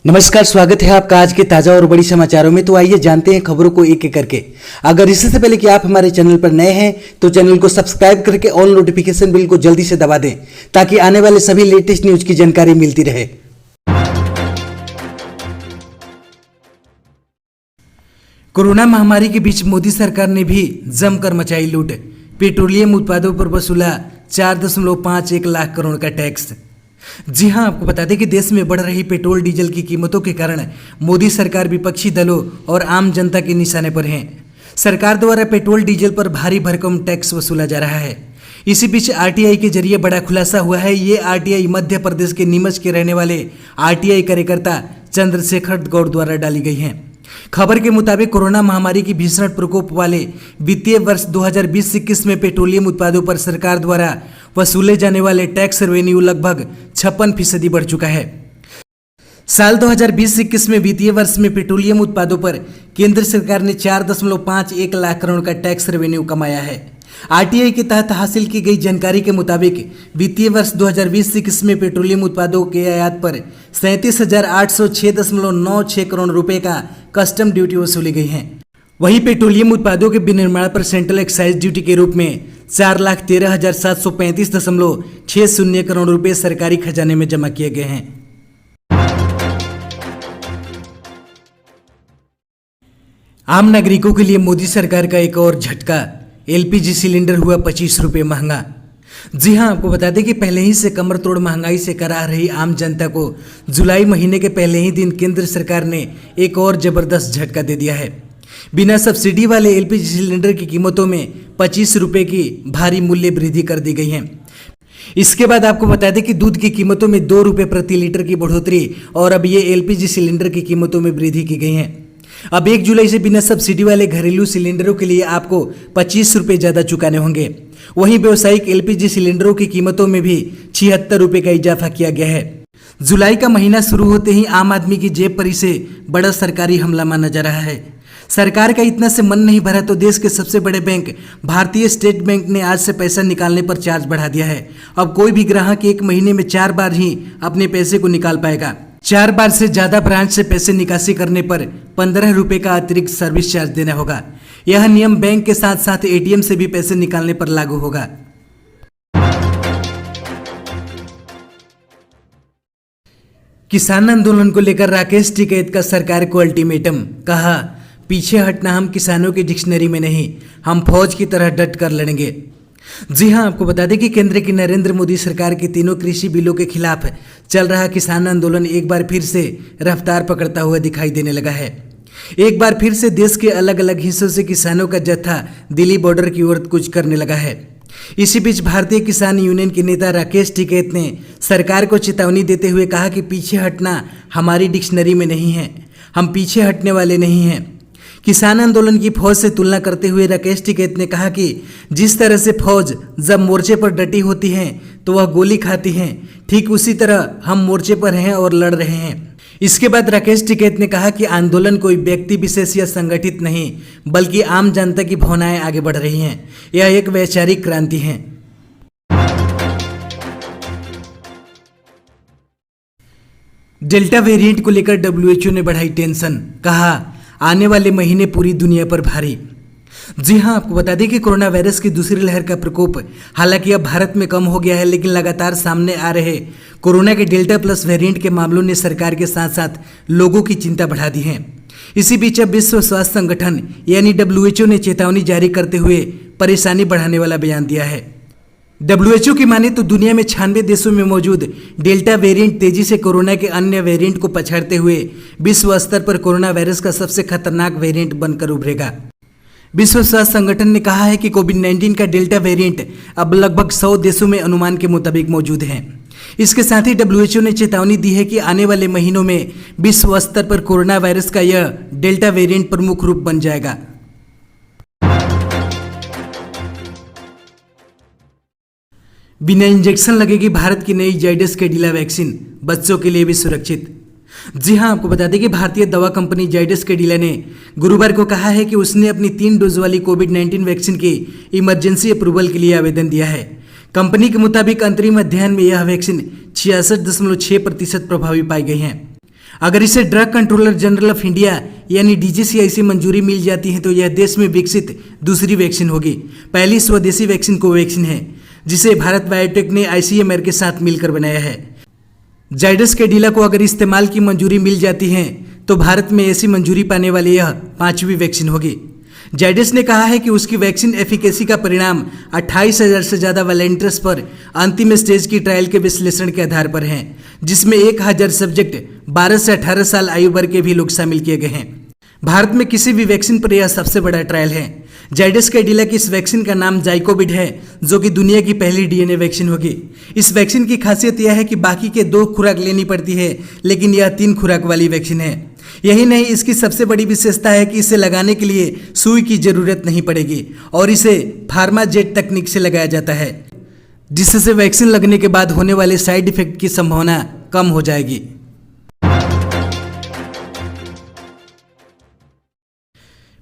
नमस्कार, स्वागत है आपका आज के ताजा और बड़ी समाचारों में। तो आइए जानते हैं खबरों को एक एक करके। अगर इससे पहले कि आप हमारे चैनल पर नए हैं तो चैनल को सब्सक्राइब करके ऑल नोटिफिकेशन बिल को जल्दी से दबा दें ताकि आने वाले सभी लेटेस्ट न्यूज की जानकारी मिलती रहे। कोरोना महामारी के बीच मोदी सरकार ने भी जमकर मचाई लूट। पेट्रोलियम उत्पादों पर वसूला 4.51 लाख करोड़ का टैक्स। जी हां, आपको बता दें कि देश में बढ़ रही पेट्रोल डीजल की कीमतों के कारण मोदी सरकार विपक्षी दलों और आम जनता के निशाने पर है। सरकार द्वारा पेट्रोल डीजल पर भारी भरकम टैक्स वसूला जा रहा है। इसी बीच आरटीआई के जरिए बड़ा खुलासा हुआ है। ये आरटीआई मध्य प्रदेश के नीमच के रहने वाले आरटीआई कार्यकर्ता चंद्रशेखर गौड़ द्वारा डाली गई है। खबर के मुताबिक कोरोना महामारी की भीषण प्रकोप वाले वित्तीय वर्ष 2020-21 में पेट्रोलियम उत्पादों पर सरकार द्वारा वसूले जाने वाले टैक्स रेवेन्यू लगभग 56% बढ़ चुका है। साल 2020-21 में वित्तीय वर्ष में पेट्रोलियम उत्पादों पर केंद्र सरकार ने 4.51 लाख करोड़ का टैक्स रेवेन्यू कमाया है। आरटीआई के तहत हासिल की गई जानकारी के मुताबिक वित्तीय वर्ष 2020-21 में पेट्रोलियम उत्पादों के आयात पर 37,806.96 करोड़ रुपए का कस्टम ड्यूटी वसूली गई है। वहीं पेट्रोलियम उत्पादों के विनिर्माण पर सेंट्रल एक्साइज ड्यूटी के रूप में 4,13,735.60 करोड़ रुपए सरकारी खजाने में जमा किए गए हैं। आम नागरिकों के लिए मोदी सरकार का एक और झटका। एलपीजी सिलेंडर हुआ 25 रुपये महंगा। जी हां, आपको बता दें कि पहले ही से कमर तोड़ महंगाई से करा रही आम जनता को जुलाई महीने के पहले ही दिन केंद्र सरकार ने एक और जबरदस्त झटका दे दिया है। बिना सब्सिडी वाले एलपीजी सिलेंडर की कीमतों में 25 रुपये की भारी मूल्य वृद्धि कर दी गई है। इसके बाद आपको बता दें कि दूध की कीमतों में 2 रुपये प्रति लीटर की बढ़ोतरी और अब ये एलपीजी सिलेंडर की कीमतों में वृद्धि की गई है। अब 1 जुलाई से बिना सब्सिडी वाले घरेलू सिलेंडरों के लिए आपको 25 रुपये ज़्यादा चुकाने होंगे। वहीं व्यावसायिक एलपीजी सिलेंडरों की कीमतों में भी 76 रुपये का इजाफा किया गया है। जुलाई का महीना शुरू होते ही आम आदमी की जेब पर इसे बड़ा सरकारी हमला माना जा रहा है। सरकार का इतना से मन नहीं भरा तो देश के सबसे बड़े बैंक भारतीय स्टेट बैंक ने आज से पैसा निकालने पर चार्ज बढ़ा दिया है। अब कोई भी ग्राहक 1 महीने में 4 बार ही अपने पैसे को निकाल पाएगा। 4 बार से ज़्यादा ब्रांच से पैसे निकासी करने पर 15 रुपये का अतिरिक्त सर्विस चार्ज देना होगा। यह नियम बैंक के साथ साथ एटीएम से भी पैसे निकालने पर लागू होगा। किसान आंदोलन को लेकर राकेश टिकैत का सरकार को अल्टीमेटम। कहा, पीछे हटना हम किसानों की डिक्शनरी में नहीं, हम फौज की तरह डट कर लड़ेंगे। जी हां, आपको बता दें कि केंद्र की नरेंद्र मोदी सरकार के तीनों कृषि बिलों के खिलाफ चल रहा किसान आंदोलन एक बार फिर से रफ्तार पकड़ता हुआ दिखाई देने लगा है। एक बार फिर से देश के अलग अलग हिस्सों से किसानों का जत्था दिल्ली बॉर्डर की ओर कूच करने लगा है। इसी बीच भारतीय किसान यूनियन के नेता राकेश टिकैत ने सरकार को चेतावनी देते हुए कहा कि पीछे हटना हमारी डिक्शनरी में नहीं है, हम पीछे हटने वाले नहीं हैं। किसान आंदोलन की फौज से तुलना करते हुए राकेश टिकैत ने कहा कि जिस तरह से फौज जब मोर्चे पर डटी होती है तो वह गोली खाती है, ठीक उसी तरह हम मोर्चे पर हैं और लड़ रहे हैं। इसके बाद राकेश टिकैत ने कहा कि आंदोलन कोई व्यक्ति विशेष या संगठित नहीं बल्कि आम जनता की भावनाएं आगे बढ़ रही हैं। यह एक वैचारिक क्रांति है। डेल्टा वेरिएंट को लेकर डब्ल्यूएचओ ने बढ़ाई टेंशन। कहा, आने वाले महीने पूरी दुनिया पर भारी। जी हां, आपको बता दें कि कोरोना वायरस की दूसरी लहर का प्रकोप हालांकि अब भारत में कम हो गया है, लेकिन लगातार सामने आ रहे कोरोना के डेल्टा प्लस वेरिएंट के मामलों ने सरकार के साथ साथ लोगों की चिंता बढ़ा दी है। इसी बीच अब विश्व स्वास्थ्य संगठन यानी डब्ल्यूएचओ ने चेतावनी जारी करते हुए परेशानी बढ़ाने वाला बयान दिया है। डब्ल्यूएचओ की माने तो दुनिया में 96 देशों में मौजूद डेल्टा वेरिएंट तेजी से कोरोना के अन्य वेरिएंट को पछाड़ते हुए विश्व स्तर पर कोरोना वायरस का सबसे खतरनाक वेरिएंट बनकर उभरेगा। विश्व स्वास्थ्य संगठन ने कहा है कि कोविड-19 का डेल्टा वेरिएंट अब लगभग 100 देशों में अनुमान के मुताबिक मौजूद है। इसके साथ ही डब्ल्यूएचओ ने चेतावनी दी है कि आने वाले महीनों में विश्व स्तर पर कोरोना वायरस का यह डेल्टा वेरिएंट प्रमुख रूप बन जाएगा। बिना इंजेक्शन लगेगी भारत की नई जाइडस कैडिला वैक्सीन, बच्चों के लिए भी सुरक्षित। जी हां, आपको बता दें कि भारतीय दवा कंपनी जाइडस कैडिला ने गुरुवार को कहा है कि उसने अपनी 3 डोज वाली कोविड-19 वैक्सीन की इमरजेंसी अप्रूवल के लिए आवेदन दिया है। कंपनी के मुताबिक अंतरिम अध्ययन में यह वैक्सीन 66.6% प्रभावी पाई गई है। अगर इसे drug controller general of India यानी डीजीसीआई से मंजूरी मिल जाती है तो यह देश में विकसित दूसरी वैक्सीन होगी। पहली स्वदेशी वैक्सीन कोवैक्सीन है, जिसे भारत बायोटेक ने आईसीएमआर के साथ मिलकर बनाया है। जाइडस कैडिला को अगर इस्तेमाल की मंजूरी मिल जाती है तो भारत में ऐसी मंजूरी पाने वाली यह 5वीं वैक्सीन होगी। जाइडस ने कहा है कि उसकी वैक्सीन एफिकेसी का परिणाम 28,000 से ज़्यादा वॉलंटियर्स पर अंतिम स्टेज की ट्रायल के विश्लेषण के आधार पर हैं, जिसमें 1,000 सब्जेक्ट 12 से 18 साल आयु वर्ग के भी लोग शामिल किए गए हैं। भारत में किसी भी वैक्सीन पर यह सबसे बड़ा ट्रायल है। जाइडस कैडिला की इस वैक्सीन का नाम जाइकोविड है, जो कि दुनिया की पहली डीएनए वैक्सीन होगी। इस वैक्सीन की खासियत यह है कि बाकी के 2 खुराक लेनी पड़ती है, लेकिन यह 3 खुराक वाली वैक्सीन है। यही नहीं, इसकी सबसे बड़ी विशेषता है कि इसे लगाने के लिए सुई की जरूरत नहीं पड़ेगी और इसे फार्माजेट तकनीक से लगाया जाता है, जिससे वैक्सीन लगने के बाद होने वाले साइड इफेक्ट की संभावना कम हो जाएगी।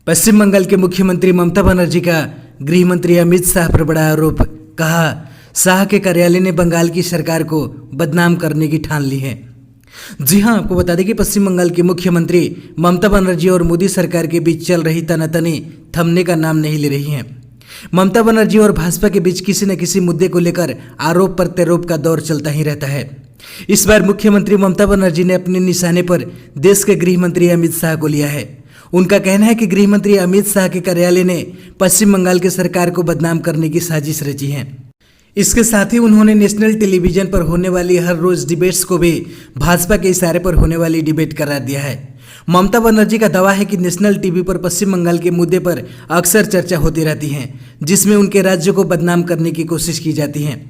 पश्चिम बंगाल के मुख्यमंत्री ममता बनर्जी का गृह मंत्री अमित शाह पर बड़ा आरोप। कहा, शाह के कार्यालय ने बंगाल की सरकार को बदनाम करने की ठान ली है। जी हां, आपको बता दें कि पश्चिम बंगाल के मुख्यमंत्री ममता बनर्जी और मोदी सरकार के बीच चल रही तनातनी थमने का नाम नहीं ले रही है। ममता बनर्जी और भाजपा के बीच किसी न किसी मुद्दे को लेकर आरोप प्रत्यारोप का दौर चलता ही रहता है। इस बार मुख्यमंत्री ममता बनर्जी ने अपने निशाने पर देश के गृह मंत्री अमित शाह को लिया है। उनका कहना है कि गृह मंत्री अमित शाह के कार्यालय ने पश्चिम बंगाल की सरकार को बदनाम करने की साजिश रची है। इसके साथ ही उन्होंने नेशनल टेलीविजन पर होने वाली हर रोज डिबेट्स को भी भाजपा के इशारे पर होने वाली डिबेट करार दिया है। ममता बनर्जी का दावा है कि नेशनल टीवी पर पश्चिम बंगाल के मुद्दे पर अक्सर चर्चा होती रहती है, जिसमें उनके राज्य को बदनाम करने की कोशिश की जाती है।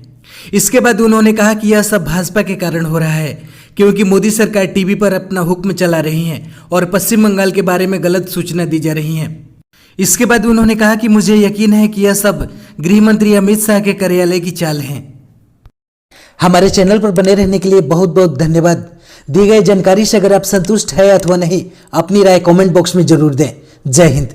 इसके बाद उन्होंने कहा कि यह सब भाजपा के कारण हो रहा है, क्योंकि मोदी सरकार टीवी पर अपना हुक्म चला रही है और पश्चिम बंगाल के बारे में गलत सूचना दी जा रही है। इसके बाद उन्होंने कहा कि मुझे यकीन है कि यह सब गृह मंत्री अमित शाह के कार्यालय की चाल है। हमारे चैनल पर बने रहने के लिए बहुत बहुत धन्यवाद। दी गई जानकारी से अगर आप संतुष्ट है अथवा नहीं, अपनी राय कमेंट बॉक्स में जरूर दें। जय हिंद।